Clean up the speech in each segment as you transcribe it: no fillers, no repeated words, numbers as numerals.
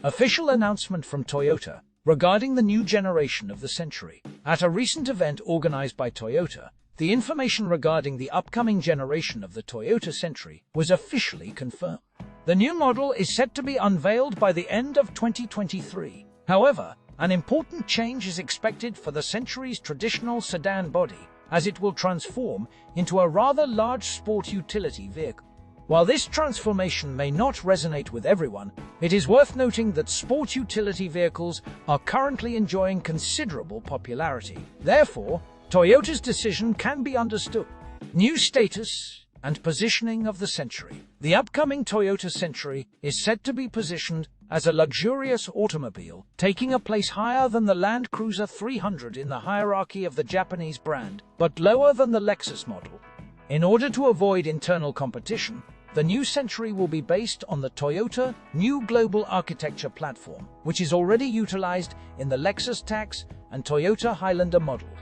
Official announcement from Toyota regarding the new generation of the Century. At a recent event organized by Toyota, the information regarding the upcoming generation of the Toyota Century was officially confirmed. The new model is set to be unveiled by the end of 2023. However, an important change is expected for the Century's traditional sedan body, as it will transform into a rather large sport utility vehicle. While this transformation may not resonate with everyone, it is worth noting that sport utility vehicles are currently enjoying considerable popularity. Therefore, Toyota's decision can be understood. New status and positioning of the Century. The upcoming Toyota Century is said to be positioned as a luxurious automobile, taking a place higher than the Land Cruiser 300 in the hierarchy of the Japanese brand, but lower than the Lexus model. In order to avoid internal competition, the new Century will be based on the Toyota New Global Architecture platform, which is already utilized in the Lexus Tax and Toyota Highlander models.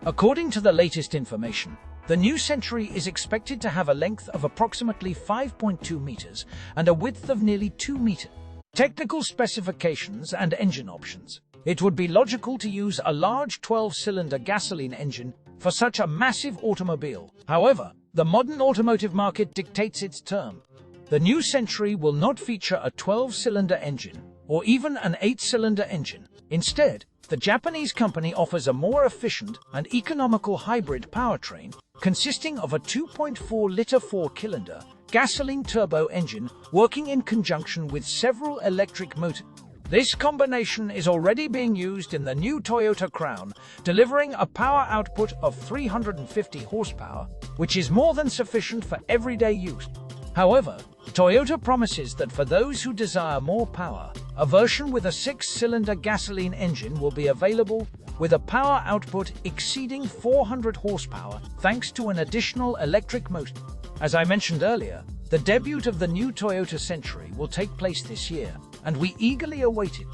According to the latest information, the new Century is expected to have a length of approximately 5.2 meters and a width of nearly 2 meters. Technical specifications and engine options. It would be logical to use a large 12-cylinder gasoline engine for such a massive automobile. However, the modern automotive market dictates its term. The new Century will not feature a 12-cylinder engine or even an 8-cylinder engine. Instead, the Japanese company offers a more efficient and economical hybrid powertrain consisting of a 2.4-liter 4-cylinder gasoline turbo engine working in conjunction with several electric motors. This combination is already being used in the new Toyota Crown, delivering a power output of 350 horsepower, which is more than sufficient for everyday use. However, Toyota promises that for those who desire more power, a version with a 6-cylinder gasoline engine will be available with a power output exceeding 400 horsepower thanks to an additional electric motor. As I mentioned earlier, the debut of the new Toyota Century will take place this year, and we eagerly await it.